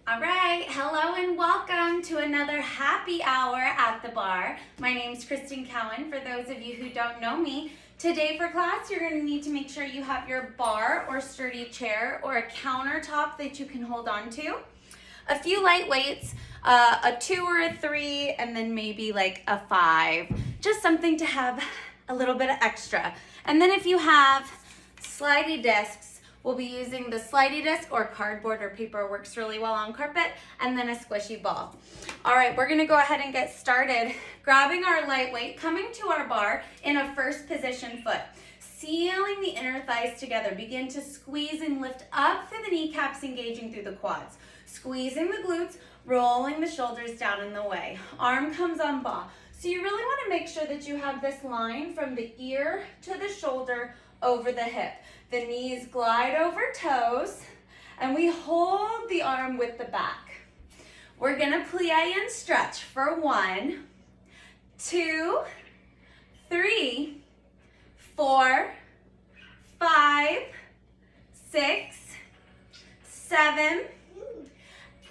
All right, hello and welcome to another happy hour at the bar. My name's Kristen Cowan. For those of you who don't know me, today for class you're going to need to make sure you have your bar or sturdy chair or a countertop that you can hold on to. A few light weights, a 2 or a 3, and then maybe like a 5. Just something to have a little bit of extra. And then if you have slidey discs, we'll be using the slidey disc or cardboard or paper, works really well on carpet, and then a squishy ball. All right, we're gonna go ahead and get started. Grabbing our lightweight, coming to our bar in a first position foot. Sealing the inner thighs together. Begin to squeeze and lift up through the kneecaps, engaging through the quads. Squeezing the glutes, rolling the shoulders down in the way. Arm comes on ba. So you really wanna make sure that you have this line from the ear to the shoulder over the hip. The knees glide over toes, and we hold the arm with the back. We're gonna plie and stretch for 1, 2, 3, 4, 5, 6, 7,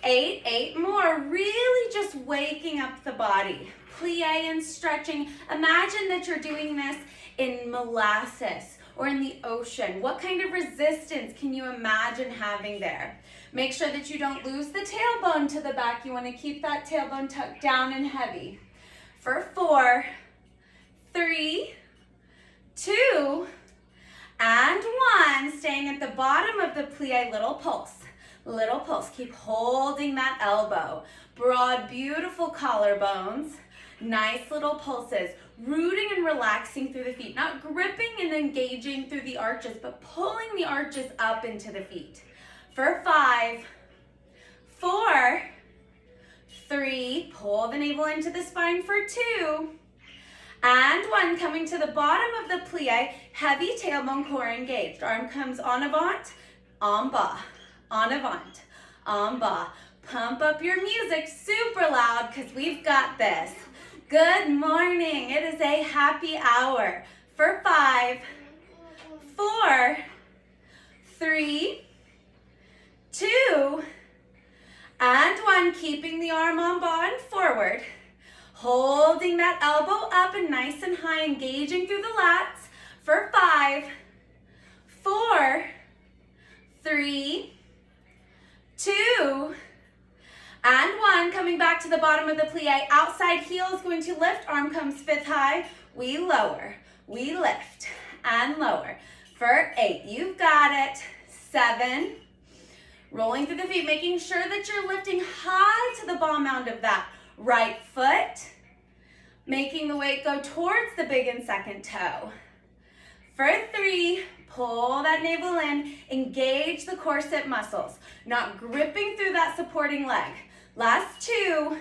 8, 8 more. Really just waking up the body. Plie and stretching. Imagine that you're doing this in molasses or in the ocean. What kind of resistance can you imagine having there? Make sure that you don't lose the tailbone to the back. You want to keep that tailbone tucked down and heavy. For 4, 3, 2, and 1. Staying at the bottom of the plie, little pulse. Little pulse. Keep holding that elbow. Broad, beautiful collarbones. Nice little pulses. Rooting and relaxing through the feet. Not gripping and engaging through the arches, but pulling the arches up into the feet. For 5, 4, 3, pull the navel into the spine for 2, and 1. Coming to the bottom of the plie, heavy tailbone, core engaged. Arm comes en avant, en bas, en avant, en bas. Pump up your music super loud because we've got this. Good morning. It is a happy hour. For 5, 4, 3, 2, and 1. Keeping the arm on ball and forward. Holding that elbow up and nice and high, engaging through the lats. For 5, 4, 3, 2, and 1. Coming back to the bottom of the plie. Outside heel is going to lift. Arm comes fifth high. We lower. We lift and lower. For 8. You've got it. 7. Rolling through the feet, making sure that you're lifting high to the ball mound of that right foot. Making the weight go towards the big and second toe. For 3. Pull that navel in. Engage the corset muscles. Not gripping through that supporting leg. Last 2,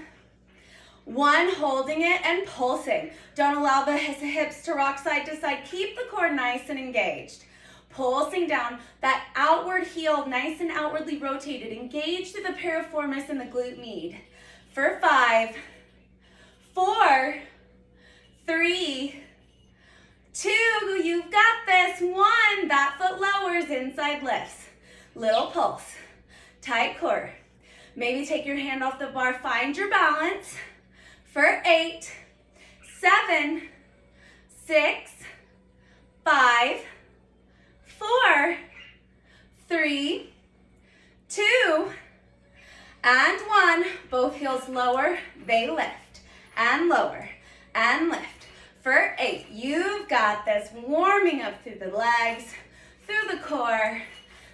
1, holding it and pulsing. Don't allow the hips to rock side to side. Keep the core nice and engaged. Pulsing down, that outward heel nice and outwardly rotated. Engage through the piriformis and the glute med. For 5, 4, 3, 2, you've got this. 1, that foot lowers, inside lifts. Little pulse, tight core. Maybe take your hand off the bar, find your balance. For 8, 7, 6, 5, 4, 3, 2, and 1. Both heels lower, they lift, and lower, and lift. For 8, you've got this. Warming up through the legs, through the core,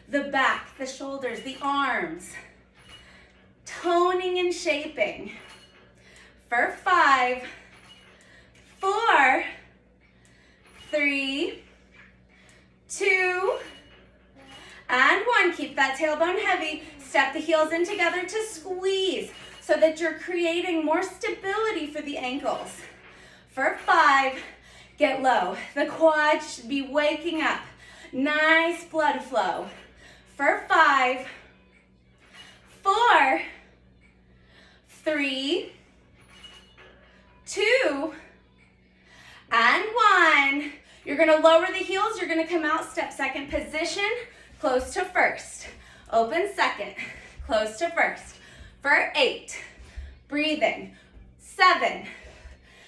the back, the shoulders, the arms. Toning and shaping. For 5, 4, 3, 2, and 1. Keep that tailbone heavy. Step the heels in together to squeeze so that you're creating more stability for the ankles. For 5, get low. The quads should be waking up. Nice blood flow. For 5, 4, 3, 2, and 1. You're gonna lower the heels. You're gonna come out, step second position, close to first. Open second, close to first. For 8, breathing. 7,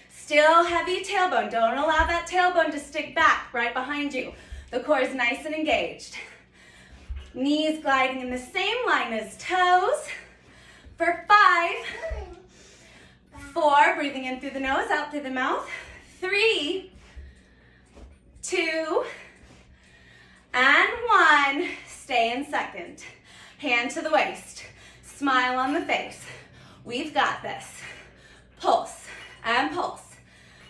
still heavy tailbone. Don't allow that tailbone to stick back right behind you. The core is nice and engaged. Knees gliding in the same line as toes. For 5, 4, breathing in through the nose, out through the mouth. 3, 2, and 1. Stay in second. Hand to the waist. Smile on the face. We've got this. Pulse and pulse.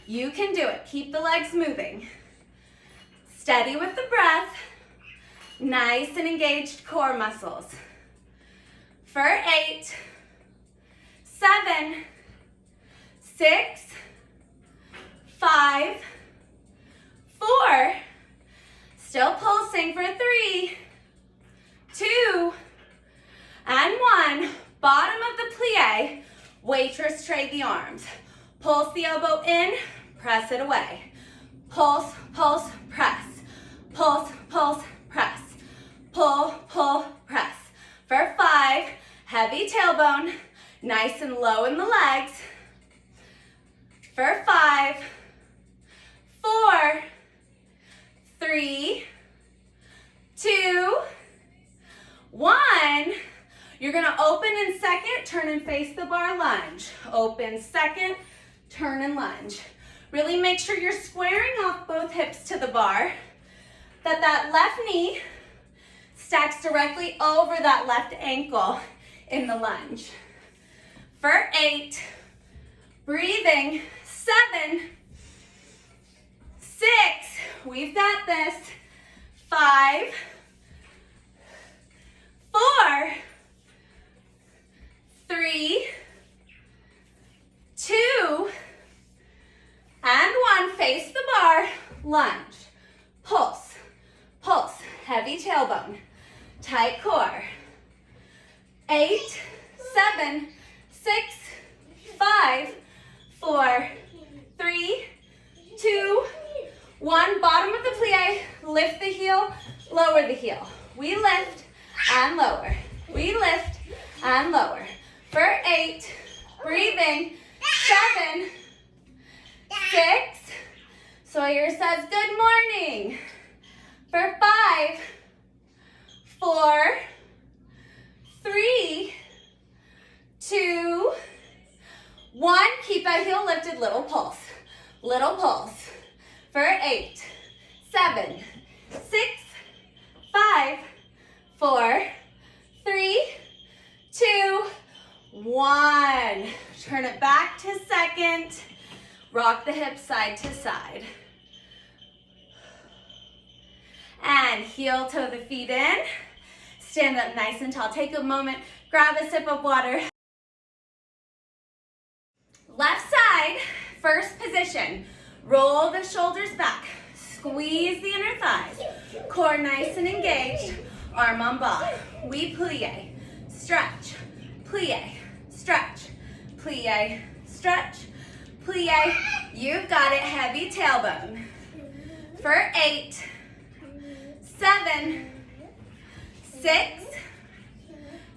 You can do it. Keep the legs moving. Steady with the breath. Nice and engaged core muscles. For 8, 7, 6, 5, 4, still pulsing for 3, 2, and 1. Bottom of the plie, waitress trade the arms. Pulse the elbow in, press it away. Pulse, pulse, press. Pulse, pulse, press. Pull, pull, press. For 5, heavy tailbone, nice and low in the legs. For 5, 4, 3, 2, 1. You're gonna open in second, turn and face the bar, lunge. Open second, turn and lunge. Really make sure you're squaring off both hips to the bar, that left knee stacks directly over that left ankle in the lunge. For 8, breathing. 7, 6, we've got this. 5, 4, 3, 2, and 1. Face the bar, lunge. Pulse, pulse, heavy tailbone, tight core. 8, 7, 6, 5, 4, 3, 2, 1. Bottom of the plie, lift the heel, lower the heel. We lift and lower. We lift and lower. For 8, breathing. 7, 6, Sawyer says good morning. For 5, 4, 3, 2, 1. Keep that heel lifted, little pulse. Little pulse. For 8, 7, 6, 5, 4, 3, 2, 1. Turn it back to second. Rock the hips side to side. And heel toe the feet in. Stand up nice and tall. Take a moment, grab a sip of water. Left side, first position. Roll the shoulders back. Squeeze the inner thighs. Core nice and engaged. Arm on ball. We plie, stretch, plie, stretch, plie, stretch, plie. You've got it, heavy tailbone. For 8, 7, 6,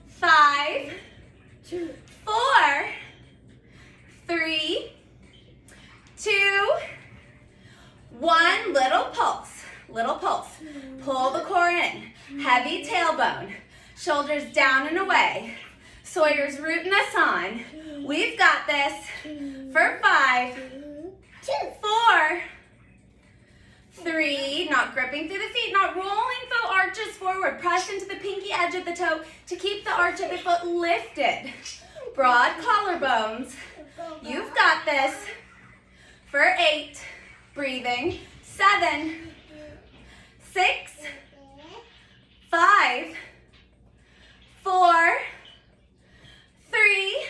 5, 4, 3, 2, 1. Little pulse, little pulse. Pull the core in, heavy tailbone. Shoulders down and away. Sawyer's rooting us on. We've got this. For 5, 4, 3, not gripping through the feet, not rolling the arches forward. Press into the pinky edge of the toe to keep the arch of the foot lifted. Broad collarbones. You've got this. For 8, breathing. 7, 6, 5, 4, 3,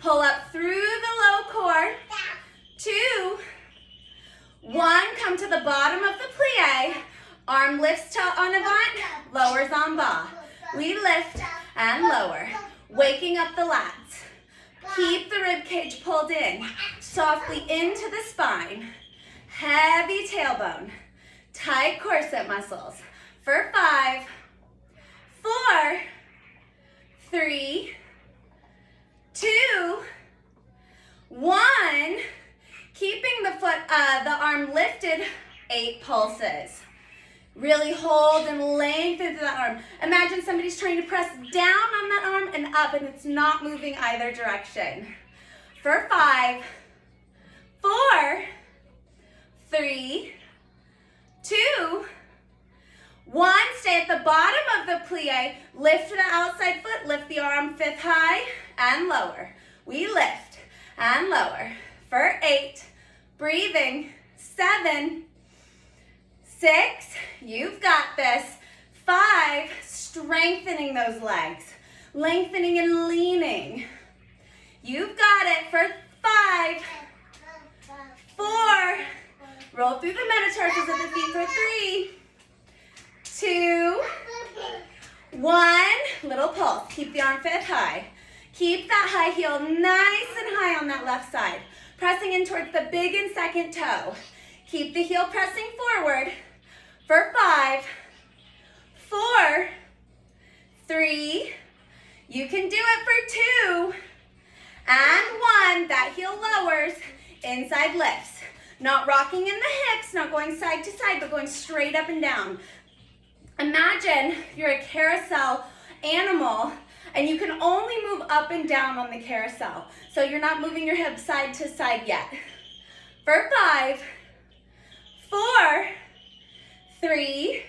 pull up through the low core. 2, 1, come to the bottom of the plie. Arm lifts to en avant, lowers en bas. We lift and lower, waking up the lats. Keep the rib cage pulled in, softly into the spine. Heavy tailbone, tight corset muscles. For 5, 4, 3, 2, 1. 8 pulses. Really hold and lengthen through that arm. Imagine somebody's trying to press down on that arm and up, and it's not moving either direction. For 5, 4, 3, 2, 1. Stay at the bottom of the plie. Lift the outside foot. Lift the arm 5th high and lower. We lift and lower. For 8, breathing. 7, 6, you've got this. 5, strengthening those legs. Lengthening and leaning. You've got it for 5, 4, roll through the metatarsus of the feet for 3, 2, 1, little pulse. Keep the arm 5th high. Keep that high heel nice and high on that left side. Pressing in towards the big and second toe. Keep the heel pressing forward for 5, 4, 3, you can do it for 2, and 1. That heel lowers, inside lifts. Not rocking in the hips, not going side to side, but going straight up and down. Imagine you're a carousel animal and you can only move up and down on the carousel. So you're not moving your hips side to side yet. For 5, 4, 3,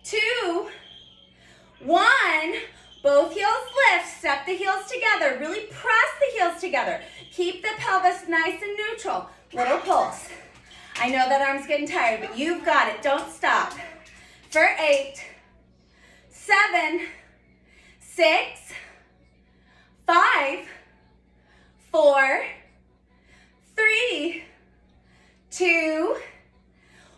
2, 1. Both heels lift. Step the heels together. Really press the heels together. Keep the pelvis nice and neutral. Little pulse. I know that arm's getting tired, but you've got it. Don't stop. For 8, 7, 6, 5, 4, 3, 2,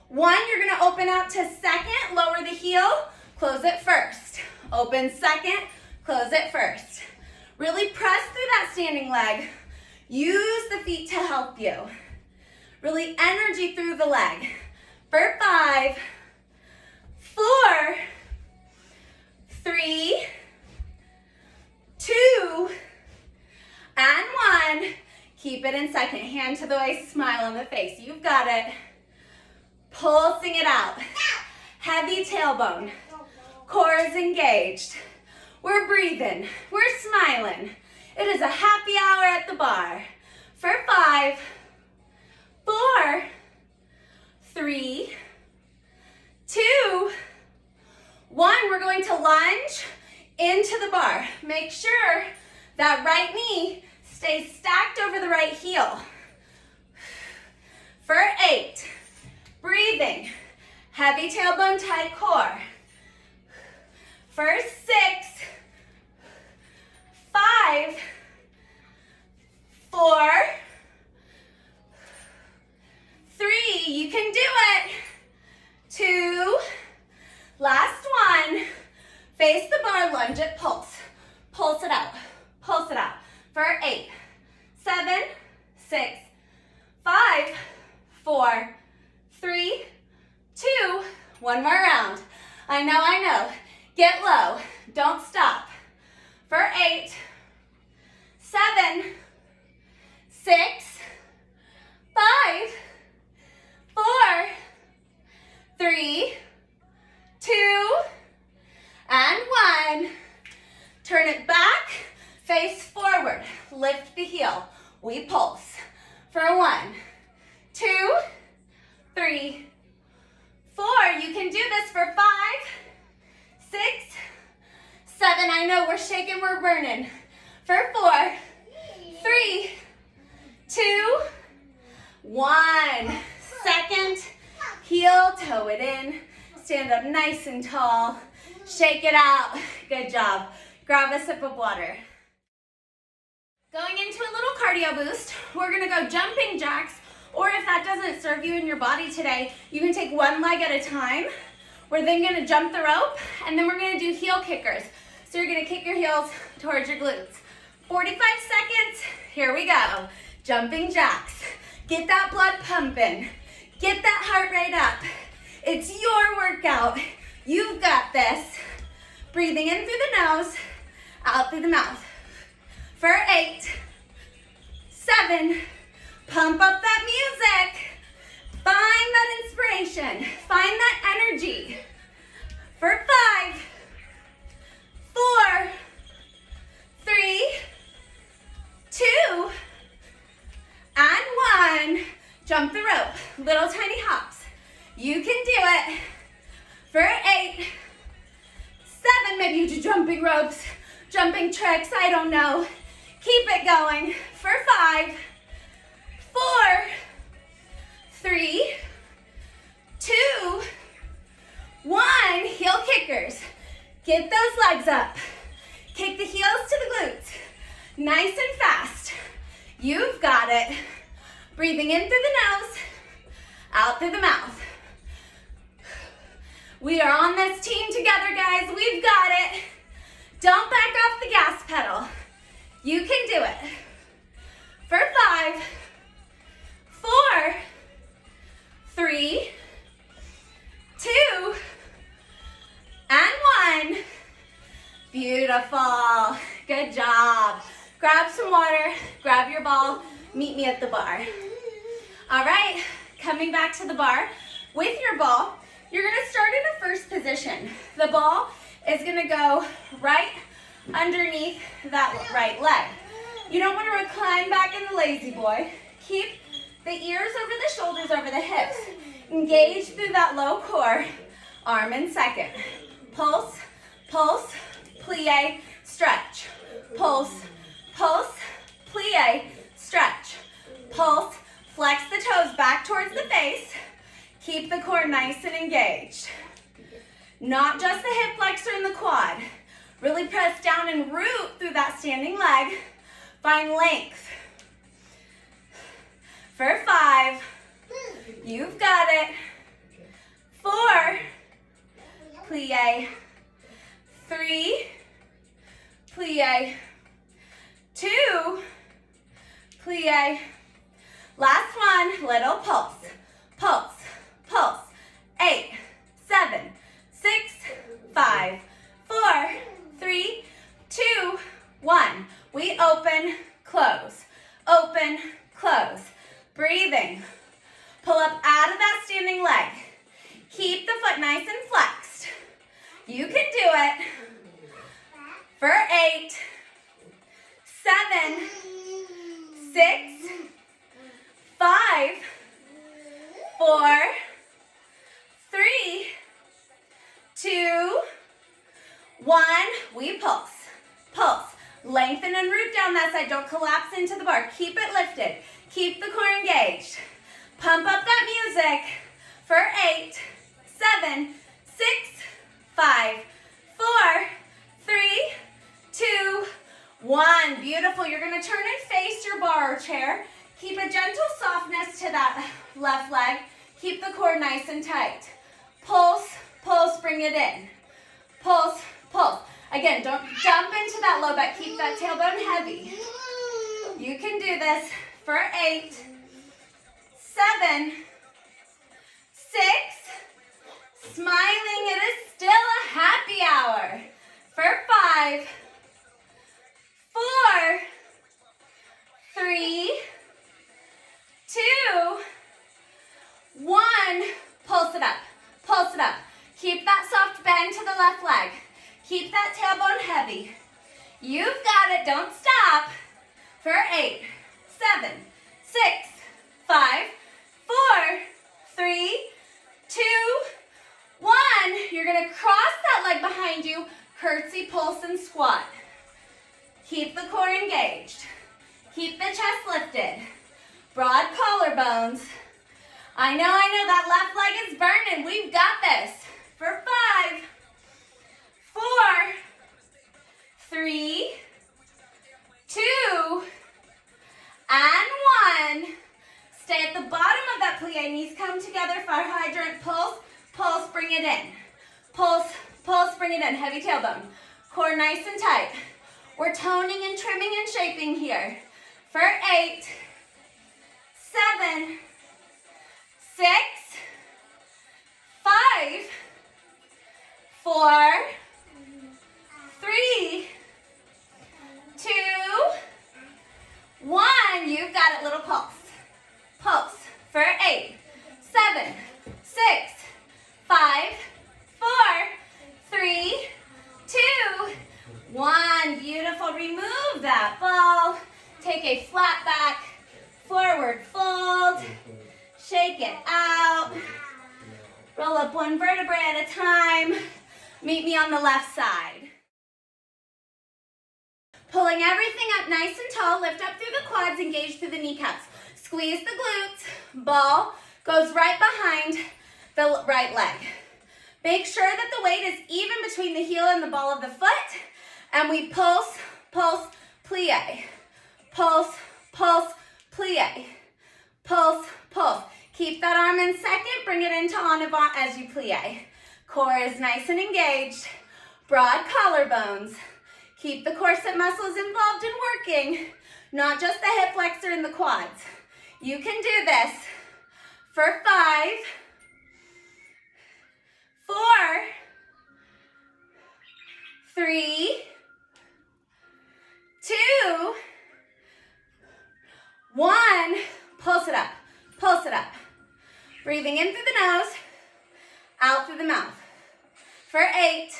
1. You're going to open out to second. Lower the heel. Close it first. Open second. Close it first. Really press through that standing leg. Use the feet to help you. Really energy through the leg. For 5, 4, 3, 2, and 1. Keep it in second. Hand to the waist, smile on the face. You've got it. Pulsing it out. Heavy tailbone. Core is engaged. We're breathing. We're smiling. It is a happy hour at the bar. For 5, 4, 3, 2, 1. We're going to lunge into the bar. Make sure that right knee stays stacked over the right heel. For 8, breathing, heavy tailbone, tight core. For 6, 5, 4, 3, you can do it. 2, last one. Face the bar, lunge it, pulse. Pulse it out. Pulse it out. For 8, 7, 6, 5, 4, 3, 2, one more round. I know. Get low. Don't stop. For 8, 7, 6, 5, 4, 3, 2, and 1. Turn it back, face forward. Lift the heel. We pulse. For 1, 2, 3, 4. You can do this for 5, 6, 7. I know we're shaking, we're burning. For 4, 3, 2, 1. Second, heel, toe it in. Stand up nice and tall. Shake it out. Good job. Grab a sip of water. Going into a little cardio boost, we're gonna go jumping jacks, or if that doesn't serve you in your body today, you can take one leg at a time. We're then gonna jump the rope, and then we're gonna do heel kickers. So you're gonna kick your heels towards your glutes. 45 seconds, here we go. Jumping jacks. Get that blood pumping. Get that heart rate up. It's your workout. You've got this. Breathing in through the nose, out through the mouth. For 8, 7, pump up that music. Find that inspiration. Find that energy. For 5, 4, 3, 2, and 1. Jump the rope. Little tiny hops. You can do it. For 8, 7, maybe you do jumping ropes, jumping tricks, I don't know. Keep it going. For 5, 4, 3, 2, 1. Heel kickers. Get those legs up. Kick the heels to the glutes. Nice and fast. You've got it. Breathing in through the nose, out through the mouth. We are on this team together, guys. We've got it. Don't back off the gas pedal. You can do it. For 5, 4, 3, 2, and 1. Beautiful. Good job. Grab some water, grab your ball, meet me at the bar. All right, coming back to the bar. With your ball, you're gonna start in a first position. The ball is gonna go right underneath that right leg. You don't wanna recline back in the lazy boy. Keep the ears over the shoulders, over the hips. Engage through that low core. Arm in second. Pulse, pulse, plie, stretch. Pulse, pulse, plie, stretch. Pulse, flex the toes back towards the face. Keep the core nice and engaged. Not just the hip flexor and the quad. Really press down and root through that standing leg. Find length. For 5, you've got it. 4, plie. 3, plie. 2, plie. Last one, little pulse. Pulse, pulse. 8, 7, 6, 5, 4, 3, 2, 1. We open, close. Open, close. Breathing. Pull up out of that standing leg. Keep the foot nice and flexed. You can do it. For 8, 7, 6, 5, 4, 3, 2, 1. We pulse. Pulse. Lengthen and root down that side. Don't collapse into the bar. Keep it lifted. Keep the core engaged. Pump up that music. For 8, 7, 6, 5, 4, 3, 2, 1. Beautiful. You're going to turn and face your bar or chair. Keep a gentle softness to that left leg. Keep the core nice and tight. Pulse, pulse, bring it in. Pulse, pulse. Again, don't jump into that low back. Keep that tailbone heavy. You can do this. For 8, 7, 6, smiling. It is still a happy hour. For 5, 4, 3, 2, 1. Pulse it up. Pulse it up. Keep that soft bend to the left leg. Keep that tailbone heavy. You've got it. Don't stop. For 8, 7, 6, 5, 4, 3, 2, 1. You're going to cross that leg behind you. Curtsy, pulse, and squat. Keep the core engaged. Keep the chest lifted. Broad collarbones. I know that left leg is burning. We've got this. For 5, 4, 3, 2, and 1. Stay at the bottom of that plie. Knees come together. Fire hydrant. Pulse, pulse, bring it in. Pulse, pulse, bring it in. Heavy tailbone. Core nice and tight. We're toning and trimming and shaping here. For 8, 7, 6, 5, 4, 3, 2, 1. You've got it. Little pulse. Pulse. For 8, remove that ball. Take a flat back, forward fold. Shake it out. Roll up one vertebrae at a time. Meet me on the left side. Pulling everything up nice and tall, lift up through the quads, engage through the kneecaps. Squeeze the glutes. Ball goes right behind the right leg. Make sure that the weight is even between the heel and the ball of the foot. And we pulse, pulse, plie. Pulse, pulse, plie. Pulse, pulse. Keep that arm in second. Bring it into en avant as you plie. Core is nice and engaged. Broad collarbones. Keep the corset muscles involved in working, not just the hip flexor and the quads. You can do this for 5, 4, 3, 2, 1. Pulse it up, pulse it up. Breathing in through the nose, out through the mouth. For 8,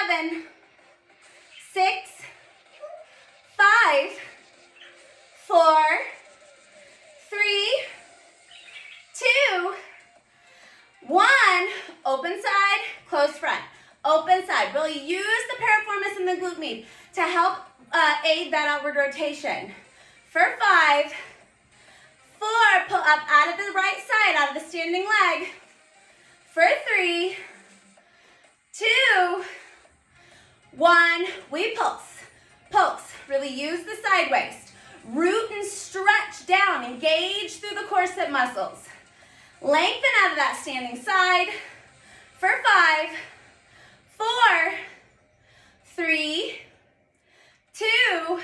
7, 6, 5, 4, 3, 2, 1. Open side, close front. Open side. Really use the piriformis and the glute med to help aid that outward rotation. For 5, 4, pull up out of the right side, out of the standing leg. For 3, 2, 1, we pulse, pulse. Really use the side waist. Root and stretch down, engage through the corset muscles. Lengthen out of that standing side. For 5, 4, 3, 2,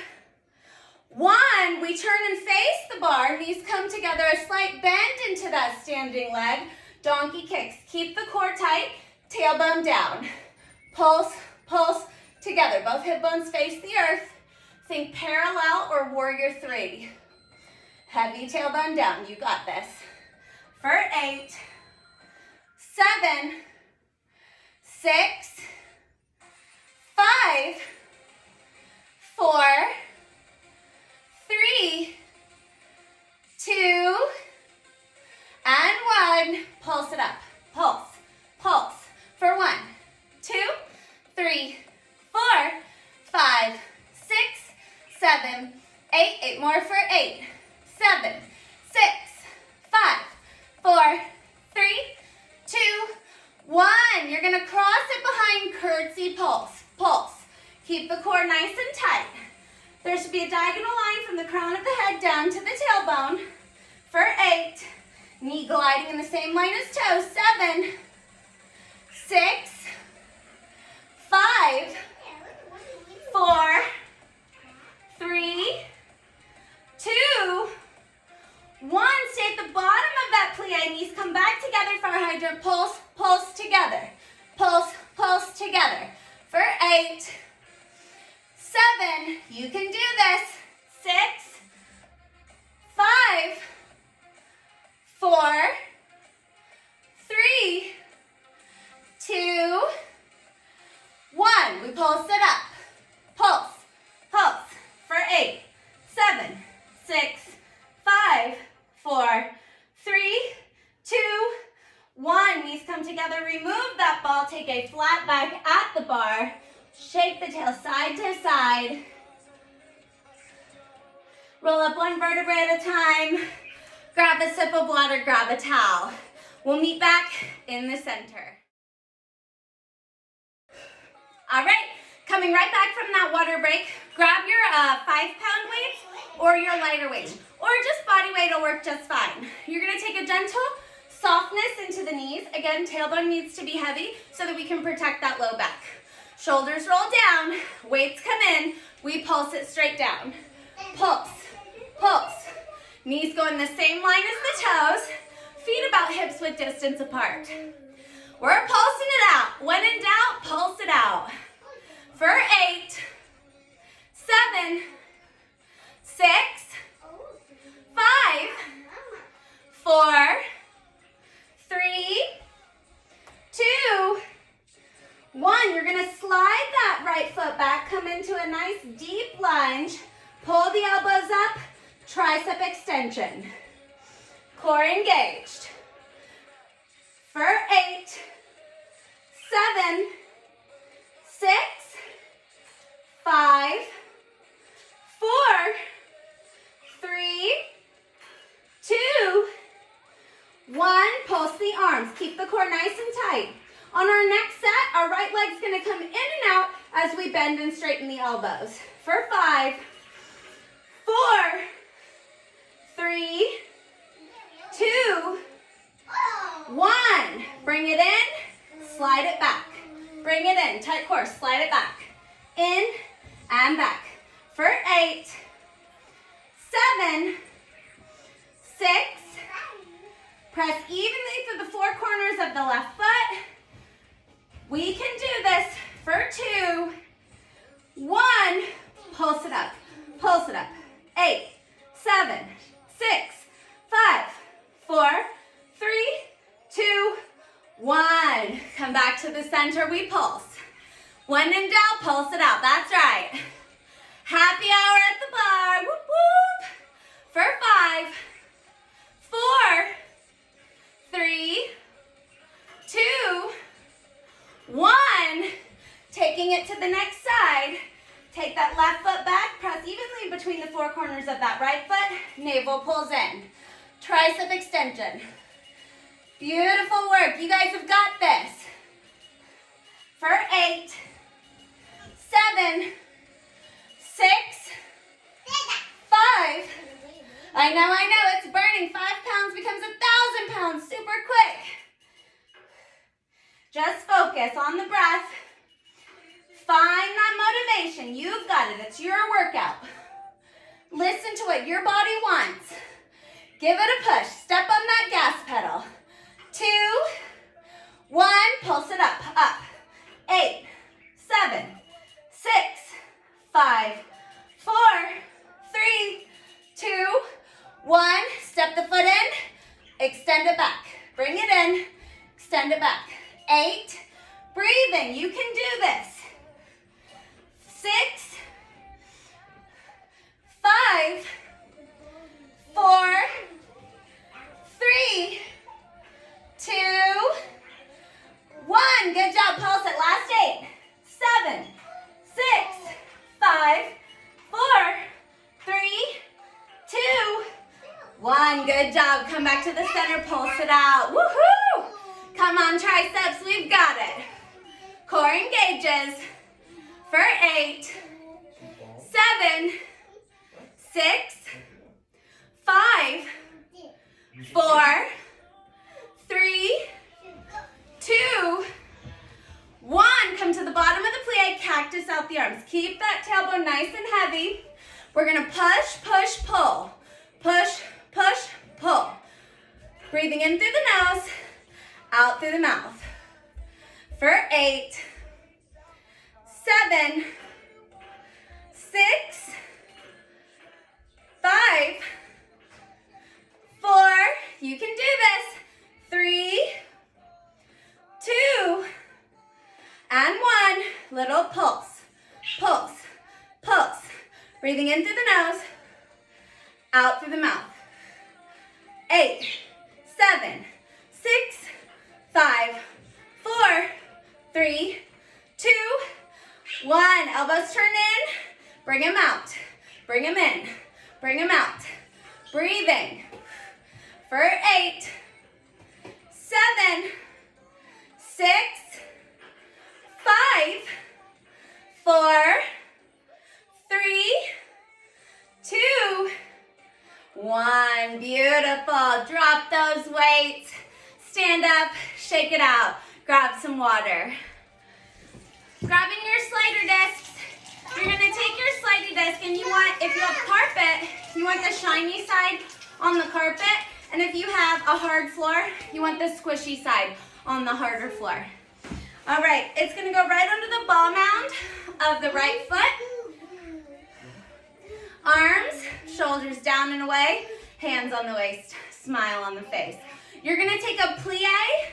1. We turn and face the bar. Knees come together, a slight bend into that standing leg. Donkey kicks. Keep the core tight, tailbone down. Pulse, pulse, together. Both hip bones face the earth. Think parallel or warrior 3. Heavy tailbone down. You got this. For 8, 7, 6, 5, 4, 3, 2, and 1. Pulse it up. Pulse, pulse. For 1, 2, 3, 4, 5, 6, 7, 8. 8 more for 8, 7, 6, 5, 4, 3, 2, 1. You're gonna cross it behind curtsy pulse. Pulse. Keep the core nice and tight. There should be a diagonal line from the crown of the head down to the tailbone. For 8, knee gliding in the same line as toes. 7, 6, 5, 4, 3, 2, 1. Stay at the bottom of that plie. Knees come back together for a hydrant. Pulse, pulse together. Pulse, pulse together. For 8, 7. You can do this. 6, 5, 4, 3, 2, 1. We pulse it up. Pulse, pulse. For 8, 7, 6, 5, 4, 3, 2, 1. Knees come together. Remove that ball. Take a flat back at the bar. Shake the tail side to side. Roll up one vertebrae at a time. Grab a sip of water. Grab a towel. We'll meet back in the center. All right. Coming right back from that water break, grab your 5-pound weights or your lighter weight, or just body weight will work just fine. You're gonna take a gentle softness into the knees. Again, tailbone needs to be heavy so that we can protect that low back. Shoulders roll down, weights come in, we pulse it straight down. Pulse, pulse. Knees go in the same line as the toes, feet about hips width distance apart. We're pulsing it out. When in doubt, pulse it out. For 8, 7, 6, 5, 4, 3, 2, 1. You're going to slide that right foot back, come into a nice deep lunge, pull the elbows up, tricep extension. Core engaged. For 8, 7, 6, 5, 4, 3, 2, 1. Pulse the arms. Keep the core nice and tight. On our next set, our right leg's going to come in and out as we bend and straighten the elbows. For 5, 4, 3, 2, 1. Bring it in, slide it back. Bring it in, tight core, slide it back. In and back. For 8, 7, 6, press evenly through the four corners of the left foot. We can do this for 2, 1. Pulse it up, pulse it up. 8, 7, 6, 5, 4, 3, 2, 1. Come back to the center, we pulse. When in doubt, pulse it out. That's right. Happy hour at the bar. Whoop, whoop. For 5, 4, 3, 2, 1. Taking it to the next side. Take that left foot back. Press evenly between the four corners of that right foot. Navel pulls in. Tricep extension. Beautiful work. You guys have got this. For 8, 7, 6, 5. I know, it's burning. 5 pounds becomes 1,000 pounds super quick. Just focus on the breath. Find that motivation. You've got it. It's your workout. Listen to what your body wants. Give it a push. Step on that gas pedal. 2, 1. Pulse it up, up. 8, 7, 6, 5, 4, 3, 2, 1. Step the foot in. Extend it back. Bring it in. Extend it back. 8. Breathing. You can do this. 6, 5, 4, 3, 2, 1. Good job. Pulse it. Last 8, 7, 6, 5, 4, 3, 2, 1. Good job. Come back to the center. Pulse it out. Woohoo! Come on, triceps. We've got it. Core engages. For 8, 7, 6, 5, 4, 3, 2, 1. Come to the bottom of the plie, cactus out the arms. Keep that tailbone nice and heavy. We're going to push, push, pull. Push, push, pull. Breathing in through the nose, out through the mouth. For 8, 7, 6, 5, 4. You can do this. 3, 2, and 1. Little pulse, pulse, pulse. Breathing in through the nose, out through the mouth. 8, 7, 6, 5, 4, 3, 2, 1. Elbows turn in. Bring them out. Bring them in. Bring them out. Breathing. For 8, 7, 6, 5, 4, 3, 2, 1. Beautiful. Drop those weights. Stand up. Shake it out. Grab some water. Grabbing your slider discs. You're going to take your slider disc and you want, if you have carpet, you want the shiny side on the carpet. And if you have a hard floor, you want the squishy side on the harder floor. All right, it's going to go right under the ball mound of the right foot. Arms, shoulders down and away, hands on the waist, smile on the face. You're going to take a plie,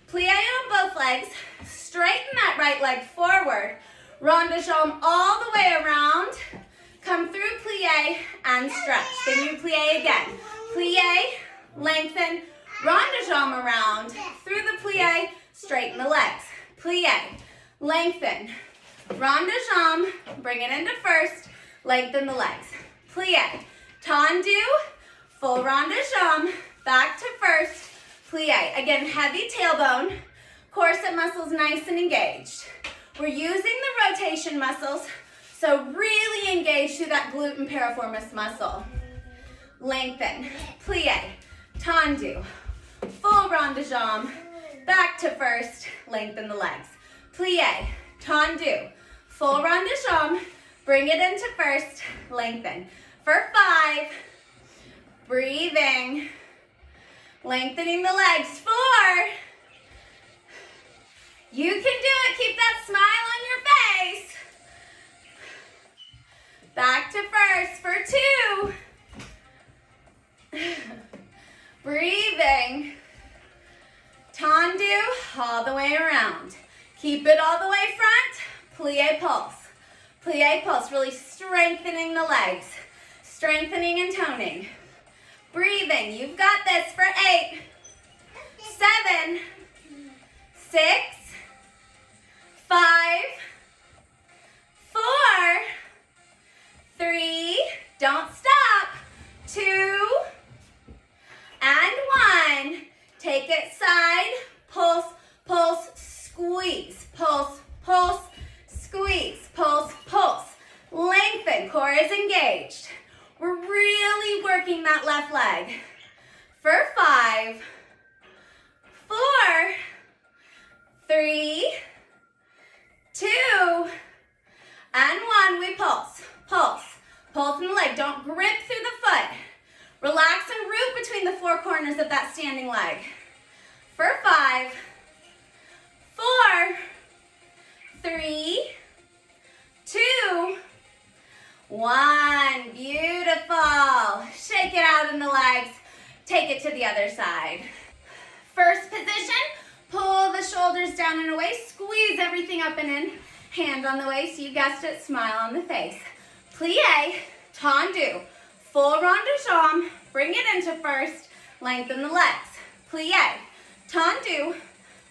Plie on both legs. Straighten that right leg forward. Rond de jambe all the way around. Come through plie and stretch. Then you plie again. Plie, lengthen, rond de jambe around. Through the plie, straighten the legs. Plie, lengthen, rond de jambe, bring it into first, lengthen the legs. Plie, tendu, full rond de jambe, back to first, plie. Again, heavy tailbone, corset muscles nice and engaged. We're using the rotation muscles, so really engage through that glute and piriformis muscle. Lengthen, plie, tendu, full rond de jambe, back to first, lengthen the legs. Plie, tendu, full rond de jambe, bring it into first, lengthen. For 5, breathing, lengthening the legs. 4, you can do it, keep that smile on your face. Back to first for 2. Breathing. Tendu all the way around. Keep it all the way front. Plie pulse. Plie pulse, really strengthening the legs. Strengthening and toning. Breathing. You've got this for 8, 7, 6, 5, 4, 3, don't stop, 2, and 1. Take it side, pulse, pulse, squeeze, pulse, pulse, squeeze, pulse, pulse. Lengthen, core is engaged. We're really working that left leg. For 5, 4, 3, 2, and 1. We pulse, pulse, pulse in the leg. Don't grip through the foot. Relax and root between the 4 corners of that standing leg. For 5, 4, 3, 2, 1. Beautiful. Shake it out in the legs. Take it to the other side. First position, pull the shoulders down and away. Squeeze everything up and in. Hand on the waist. You guessed it. Smile on the face. Plie, tendu. Full rond de jambe. Bring it into first. Lengthen the legs. Plie, tendu.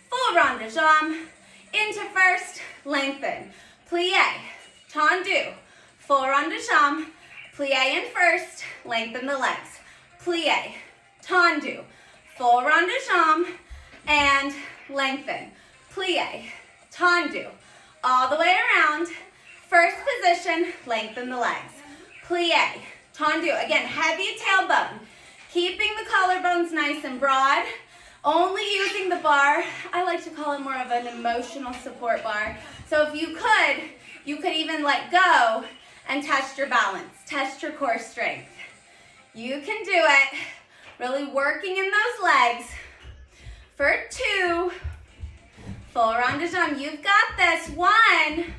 Full rond de jambe. Into first. Lengthen. Plie, tendu. Full rond de jambe, plie in first, lengthen the legs. Plie, tendu, full rond de jambe, and lengthen. Plie, tendu, all the way around. First position, lengthen the legs. Plie, tendu, again, heavy tailbone. Keeping the collarbones nice and broad. Only using the bar. I like to call it more of an emotional support bar. So if you could even let go and test your balance, test your core strength. You can do it. Really working in those legs. For 2, full rond de jambe. You've got this. 1,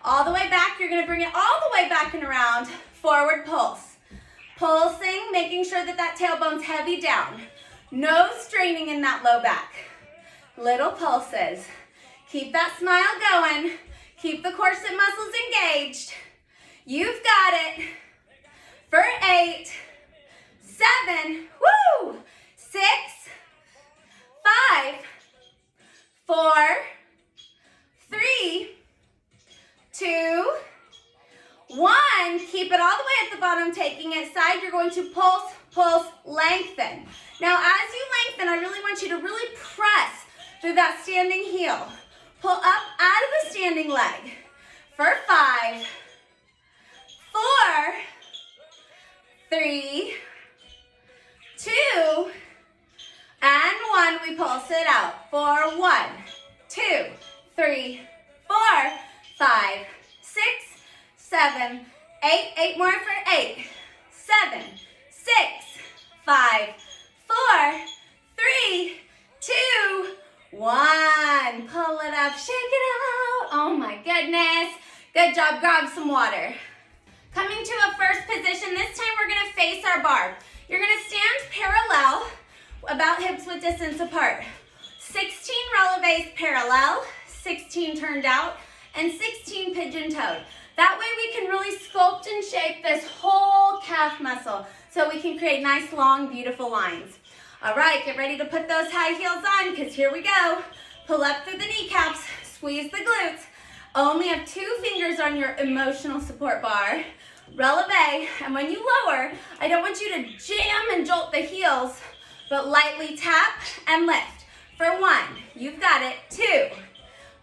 all the way back. You're gonna bring it all the way back and around. Forward pulse. Pulsing, making sure that that tailbone's heavy down. No straining in that low back. Little pulses. Keep that smile going. Keep the corset muscles engaged. You've got it. For 8, 7, 6, 5, 4, 3, 2, 1. Keep it all the way at the bottom, taking it side. You're going to pulse, pulse, lengthen. Now, as you lengthen, I really want you to really press through that standing heel. Pull up out of the standing leg. For 5, 4, 3, 2, and 1. We pulse it out. For 1, 2, 3, 4, 5, 6, 7, 8. 8 more for 8. 7, 6, 5, 4, 3, 2, 1. Pull it up, shake it out. Oh my goodness. Good job. Grab some water. Coming to a first position. This time we're going to face our bar. You're going to stand parallel, about hips width distance apart. 16 releves parallel, 16 turned out, and 16 pigeon-toed. That way we can really sculpt and shape this whole calf muscle so we can create nice, long, beautiful lines. All right, get ready to put those high heels on because here we go. Pull up through the kneecaps, squeeze the glutes. Only have 2 fingers on your emotional support bar. Releve, and when you lower, I don't want you to jam and jolt the heels, but lightly tap and lift. For 1, you've got it. 2,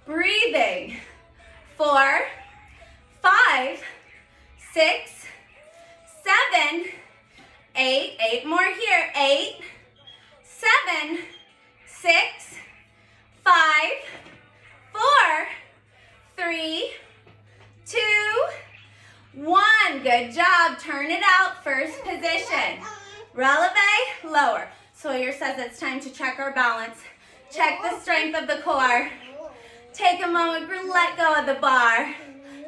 breathing. 4, 5, 6, 7, 8, 8 more here. 8, 7, 6, 5, 4, 3, 2, 1. Good job. Turn it out. First position. Releve, lower. Sawyer says it's time to check our balance. Check the strength of the core. Take a moment, let go of the bar,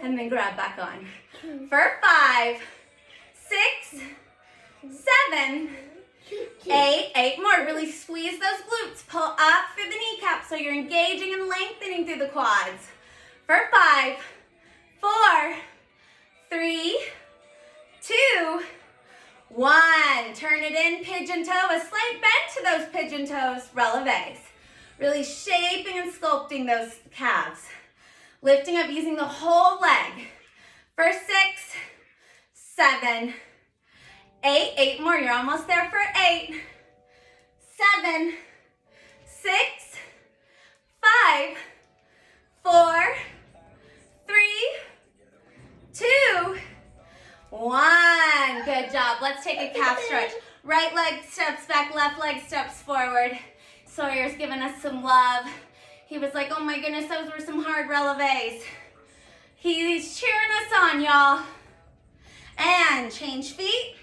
and then grab back on. For 5, 6, 7, 8, 8 more. Really squeeze those glutes. Pull up through the kneecaps so you're engaging and lengthening through the quads. For 5, 4, 3, 2, 1. Turn it in, pigeon toe. A slight bend to those pigeon toes. Releves. Really shaping and sculpting those calves. Lifting up using the whole leg. For 6, 7, 8. 8 more. You're almost there for 8, 7, 6, 5, 4, 3, 2, 1. Good job. Let's take a calf stretch. Right leg steps back, left leg steps forward. Sawyer's giving us some love. He was like, oh my goodness, those were some hard releves. He's cheering us on, y'all. And change feet.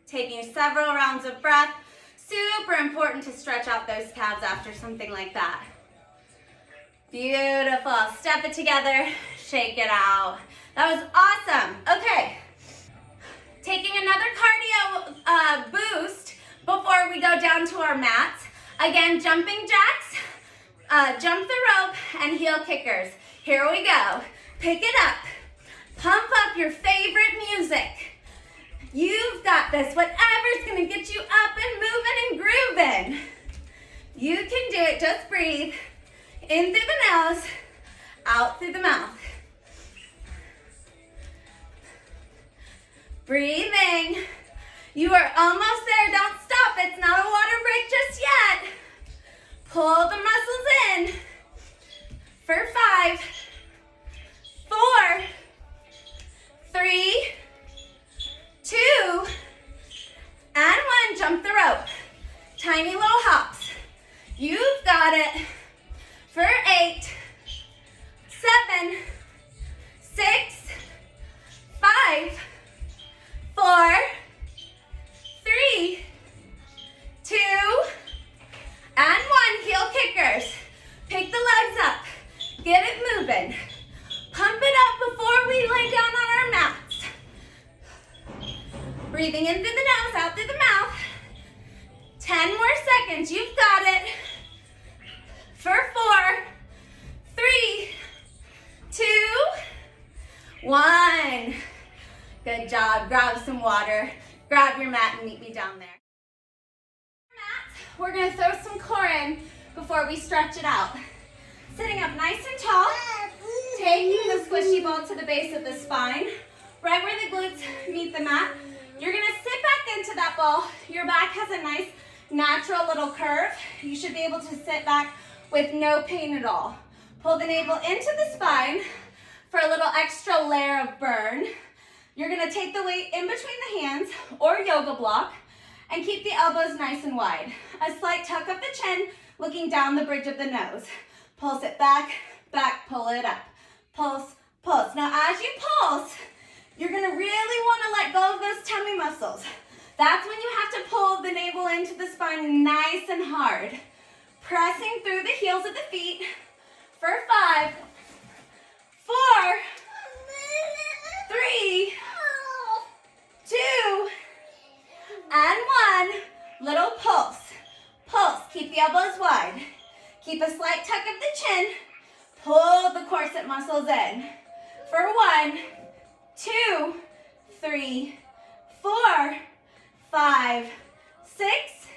Taking several rounds of breath. Super important to stretch out those calves after something like that. Beautiful. Step it together. Shake it out. That was awesome. Okay. Taking another cardio boost before we go down to our mats. Again, jumping jacks, jump the rope, and heel kickers. Here we go. Pick it up. Pump up your favorite music. You've got this. Whatever's going to get you up and moving and grooving. You can do it. Just breathe. In through the nose, out through the mouth. Breathing. You are almost there. Don't stop. It's not a water break just yet. Pull the muscles in. For 5, 4, 3, 2, and 1. Jump the rope. Tiny little hops. You've got it. For 8, 7, 6, 5, 4, 3, 2, and 1. Heel kickers. Pick the legs up. Get it moving. Pump it up before we lay down on our mats. Breathing in through the nose, out through the mouth. 10 more seconds. You've got it. For 4, 3, 2, 1. Good job. Grab some water. Grab your mat and meet me down there. We're going to throw some core in before we stretch it out. Sitting up nice and tall. Taking the squishy ball to the base of the spine. Right where the glutes meet the mat. You're going to sit back into that ball. Your back has a nice natural little curve. You should be able to sit back with no pain at all. Pull the navel into the spine for a little extra layer of burn. You're gonna take the weight in between the hands or yoga block and keep the elbows nice and wide. A slight tuck of the chin, looking down the bridge of the nose. Pulse it back, back, pull it up. Pulse, pulse. Now as you pulse, you're gonna really wanna let go of those tummy muscles. That's when you have to pull the navel into the spine nice and hard. Pressing through the heels of the feet for 5, 4, 3, 2, and one. Little pulse. Pulse. Keep the elbows wide. Keep a slight tuck of the chin. Pull the corset muscles in. For 1, 2, 3, 4, 5, 6,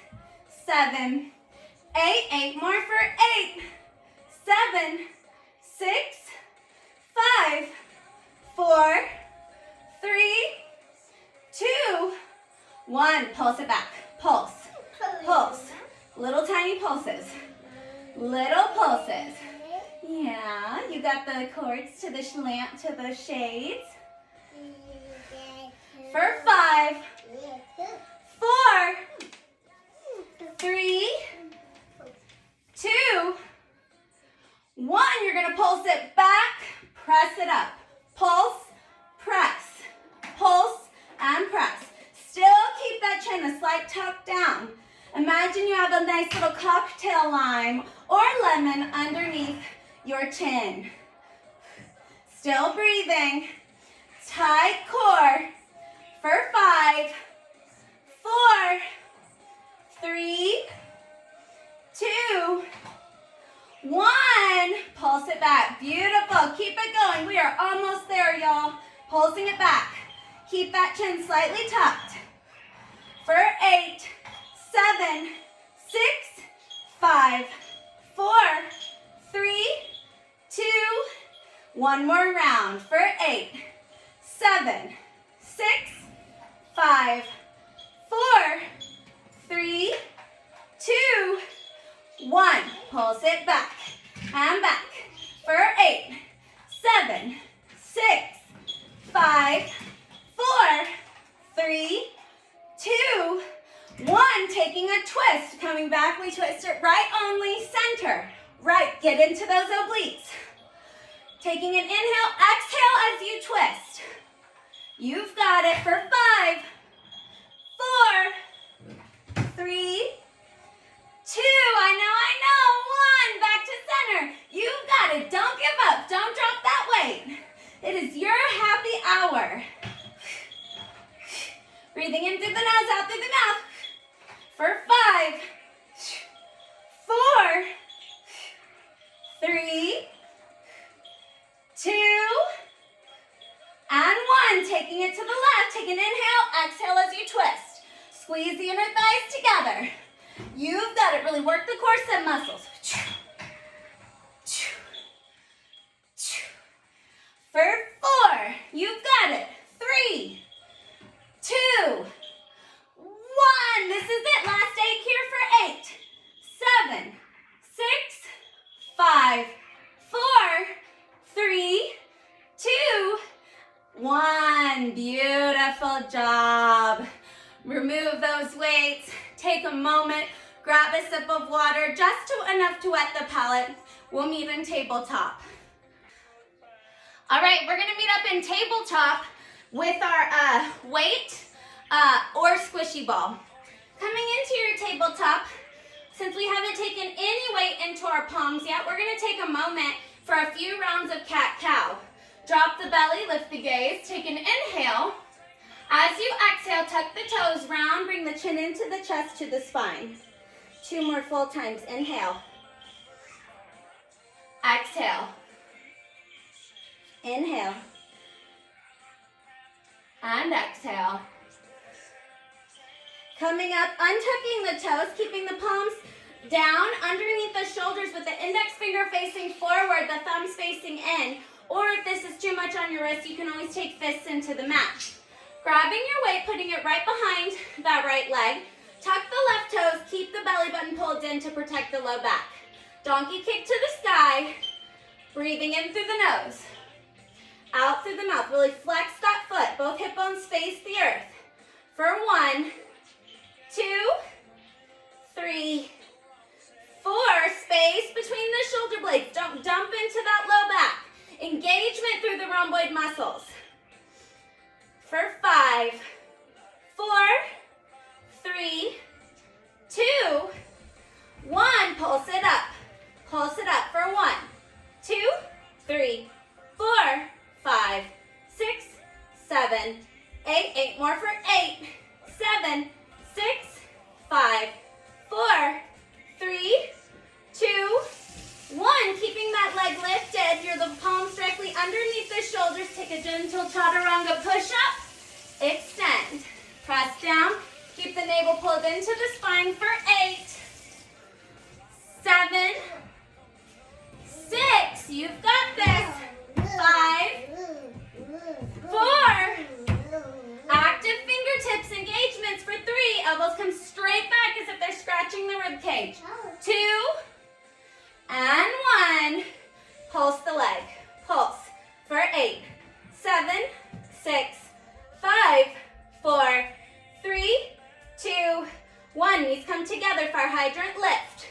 7, 8. 8 more for 8. 7, 6, 5, 4, 3, 2, 1. Pulse it back. Pulse. Pulse. Little tiny pulses. Little pulses. Yeah, you got the cords to the lamp, to the shades. For 5, 4, 3, 2, 1. You're going to pulse it back, press it up. Pulse, press, pulse, and press. Still keep that chin a slight tuck down. Imagine you have a nice little cocktail lime or lemon underneath your chin. Still breathing. Tight core. For 5, 4, 3, 2, 1. Pulse it back. Beautiful. Keep it going. We are almost there, y'all. Pulsing it back. Keep that chin slightly tucked. For 8, 7, 6, 5, 4, 3, 2, 1 more round. For 8, 7, 6, 5, 4, 3, 2, 1. Pulse it back and back. For 8, 7, 6, 5, 4, 3, 2, 1. Taking a twist. Coming back, we twist it right only, center. Right, get into those obliques. Taking an inhale, exhale as you twist. You've got it for 5, 4, 3, 2, I know, 1. Back to center. You've got it. Don't give up. Don't drop that weight. It is your happy hour. Breathing in through the nose, out through the mouth. For 5, 4, 3, 2, and 1. Taking it to the left. Take an inhale, exhale as you twist. Squeeze the inner thighs together. You've got it. Really work the corset muscles. For 4, you've got it. 3, 2, 1. This is it. Last 8 here for 8, 7, 6, 5, 4, 3, 2, 1. Beautiful job. Remove those weights. Take a moment. Grab a sip of water, just enough to wet the palate. We'll meet in tabletop. All right, we're going to meet up in tabletop with our weight or squishy ball. Coming into your tabletop, since we haven't taken any weight into our palms yet, we're going to take a moment for a few rounds of cat-cow. Drop the belly, lift the gaze, take an inhale. As you exhale, tuck the toes round, bring the chin into the chest to the spine. 2 more full times. Inhale. Exhale. Inhale. And exhale. Coming up, untucking the toes, keeping the palms down underneath the shoulders with the index finger facing forward, the thumbs facing in. Or if this is too much on your wrist, you can always take fists into the mat. Grabbing your weight, putting it right behind that right leg. Tuck the left toes, keep the belly button pulled in to protect the low back. Donkey kick to the sky. Breathing in through the nose. Out through the mouth. Really flex that foot. Both hip bones face the earth. For 1, 2, 3, 4. Space between the shoulder blades. Don't dump into that low back. Engagement through the rhomboid muscles. For 5, 4, 3, 2, 1. Pulse it up. Pulse it up for 1, 2, 3, 4, 5, 6, 7, 8. 8 more for 8, 7, Take a gentle chaturanga push-up. Extend. Press down. Keep the navel pulled into the spine for 8, 7, 6. You've got this. 5, 4. Active fingertips engagements for 3. Elbows come straight back as if they're scratching the rib cage. 2 and 1. Pulse the leg. Pulse for 8, 7, 6, 5, 4, 3, 2, 1. Knees come together. Fire hydrant lift.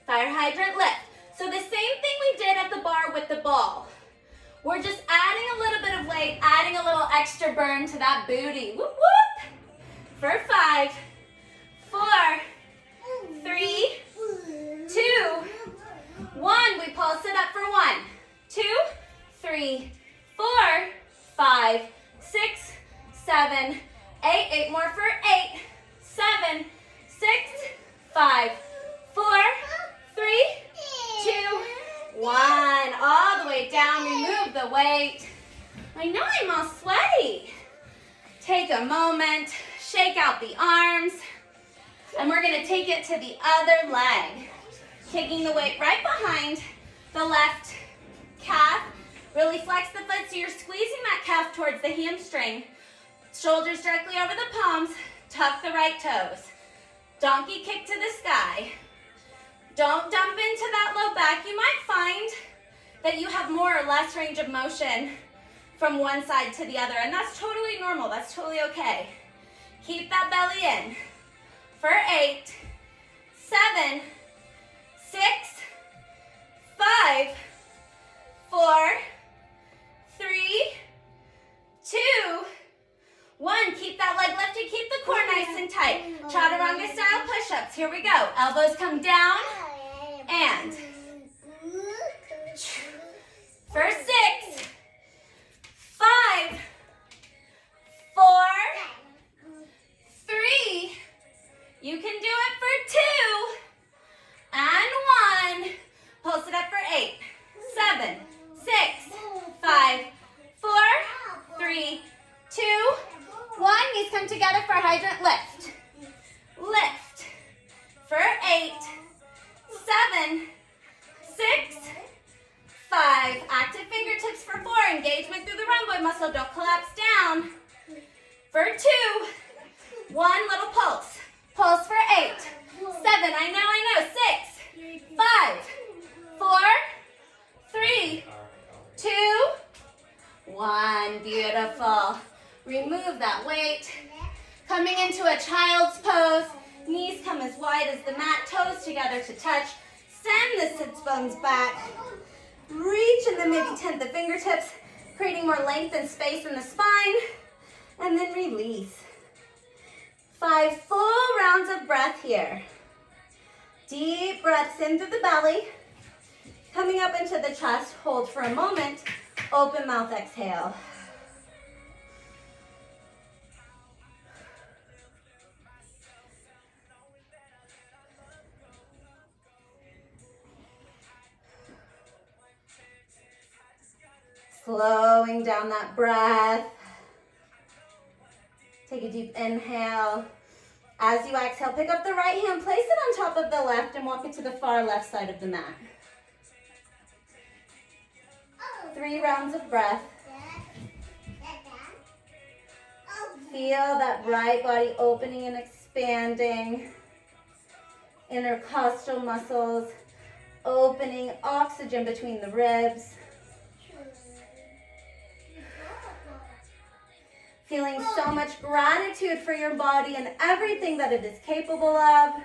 Fire hydrant lift. So the same thing we did at the bar with the ball. We're just adding a little bit of weight, adding a little extra burn to that booty. Whoop, whoop. For 5, 4, 3, 2, 1. We pulse it up for 1, 2, 3, 4, 5, 6, 7, 8. 8 more for 8, 7, 6, 5, 4, 3, 2, 1. All the way down. Remove the weight. I know I'm all sweaty. Take a moment. Shake out the arms. And we're going to take it to the other leg. Taking the weight right behind the left calf. Really flex the foot so you're squeezing that calf towards the hamstring. Shoulders directly over the palms. Tuck the right toes. Donkey kick to the sky. Don't dump into that low back. You might find that you have more or less range of motion from one side to the other, and that's totally normal. That's totally okay. Keep that belly in. For 8, 7, 6, 5, 4, 3, 2, 1. Keep that leg lifted. Keep the core nice and tight. Chaturanga style push-ups. Here we go. Elbows come down and for 6, 5, 4, 3. You can do it for 2 and 1. Pulse it up for 8, 7, 6, 5, 4, 3, 2, 1. Knees come together for hydrant lift. Lift. For 8, 7, 6, 5. Active fingertips for 4. Engagement through the rhomboid muscle. Don't collapse down. For 2, 1. Little pulse. Pulse for 8, 7. I know. 6, 5, 4, 3, 2, 1. Beautiful. Remove that weight. Coming into a child's pose. Knees come as wide as the mat. Toes together to touch. Send the sits bones back. Reach and then maybe tent the fingertips, creating more length and space in the spine. And then release. 5 full rounds of breath here. Deep breaths in through the belly. Coming up into the chest. Hold for a moment. Open mouth, exhale. Slowing down that breath. Take a deep inhale. As you exhale, pick up the right hand, place it on top of the left, and walk it to the far left side of the mat. 3 rounds of breath. Feel that right body opening and expanding. Intercostal muscles opening, oxygen between the ribs. Feeling so much gratitude for your body and everything that it is capable of.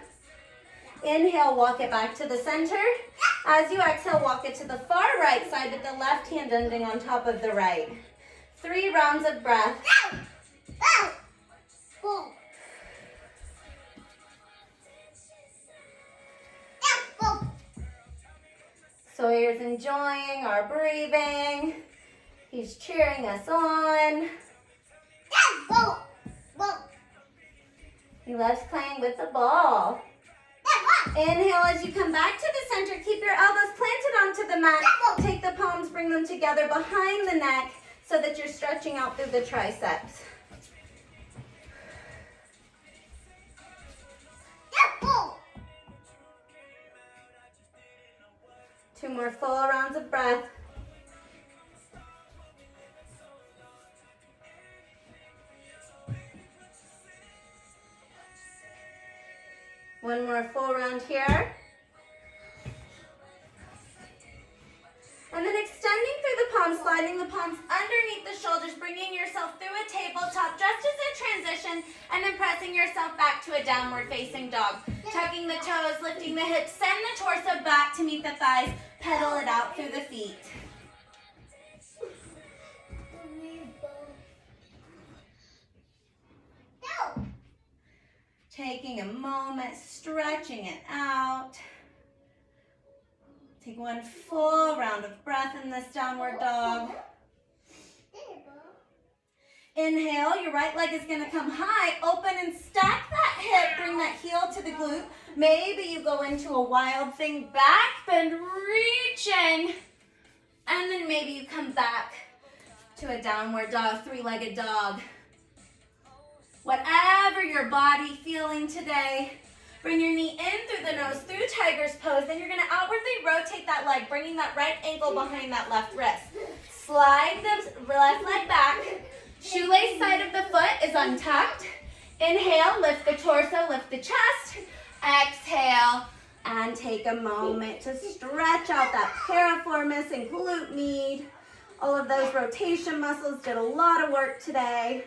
Inhale, walk it back to the center. As you exhale, walk it to the far right side with the left hand ending on top of the right. 3 rounds of breath. Sawyer's enjoying our breathing. He's cheering us on. He loves playing with the ball. Inhale as you come back to the center. Keep your elbows planted onto the mat. Take the palms, bring them together behind the neck. so that you're stretching out through the triceps. Two more full rounds of breath. One more full round here. And then extending through the palms, sliding the palms underneath the shoulders, bringing yourself through a tabletop just as a transition, and then pressing yourself back to a downward facing dog. Tucking the toes, lifting the hips, send the torso back to meet the thighs, pedal it out through the feet. Taking a moment, stretching it out. Take one full round of breath in this downward dog. Inhale, your right leg is going to come high. Open and stack that hip. Bring that heel to the glute. Maybe you go into a wild thing. Back bend, reaching. And then maybe you come back to a downward dog, three-legged dog. Whatever your body feeling today, bring your knee in through the nose, through tiger's pose. Then you're going to outwardly rotate that leg, bringing that right ankle behind that left wrist. Slide the left leg back. Shoelace side of the foot is untucked. Inhale, lift the torso, lift the chest. Exhale, and take a moment to stretch out that piriformis and glute med. All of those rotation muscles did a lot of work today.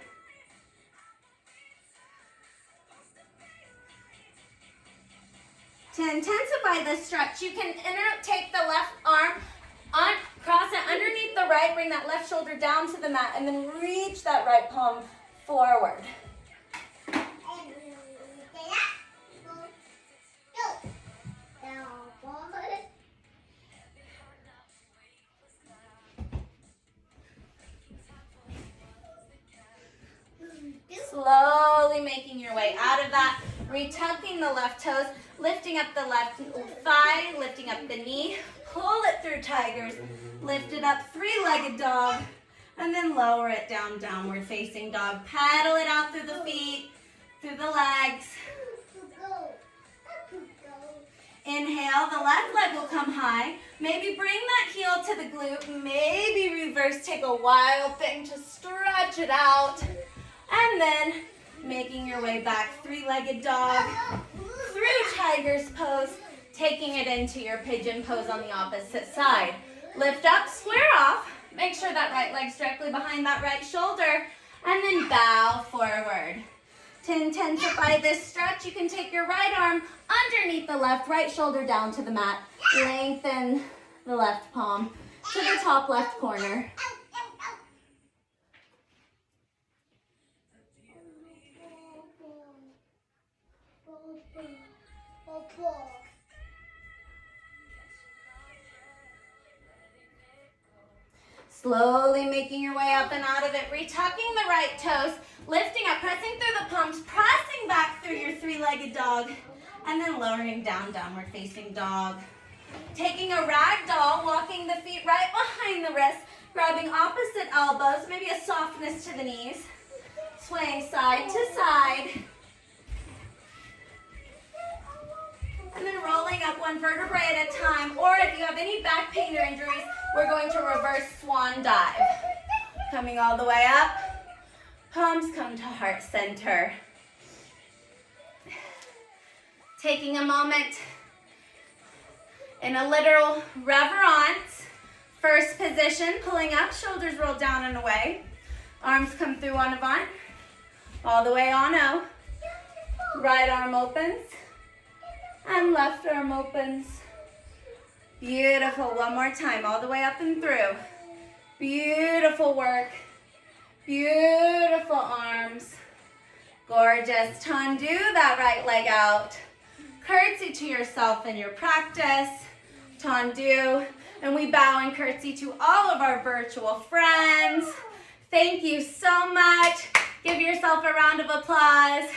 To intensify this stretch, you can take the left arm, cross it underneath the right, bring that left shoulder down to the mat, and then reach that right palm forward. Slowly making your way out of that, retucking the left toes, lifting up the left thigh, lifting up the knee, pull it through tigers, lift it up, three-legged dog, and then lower it down, downward facing dog. Paddle it out through the feet, through the legs. Inhale, the left leg will come high. Maybe bring that heel to the glute, maybe reverse, take a wild thing to stretch it out. And then making your way back, three-legged dog, through tiger's pose, taking it into your pigeon pose on the opposite side. Lift up, square off, make sure that right leg's directly behind that right shoulder, and then bow forward. To intensify this stretch, you can take your right arm underneath the left, right shoulder down to the mat, lengthen the left palm to the top left corner. Slowly making your way up and out of it, retucking the right toes, lifting up, pressing through the palms, pressing back through your three-legged dog, and then lowering down, downward facing dog. Taking a rag doll, walking the feet right behind the wrists, grabbing opposite elbows, maybe a softness to the knees, swaying side to side. And then rolling up one vertebrae at a time, or if you have any back pain or injuries, we're going to reverse swan dive. Coming all the way up, palms come to heart center. Taking a moment in a literal reverence. First position, pulling up, shoulders roll down and away. Arms come through en avant, all the way on O. Right arm opens. And left arm opens. Beautiful. One more time. All the way up and through. Beautiful work. Beautiful arms. Gorgeous. Tendu that right leg out. Curtsy to yourself in your practice. Tendu. And we bow and curtsy to all of our virtual friends. Thank you so much. Give yourself a round of applause.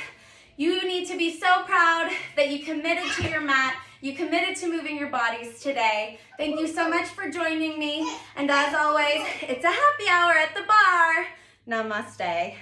You need to be so proud that you committed to your mat. You committed to moving your bodies today. Thank you so much for joining me. And as always, it's a happy hour at the bar. Namaste.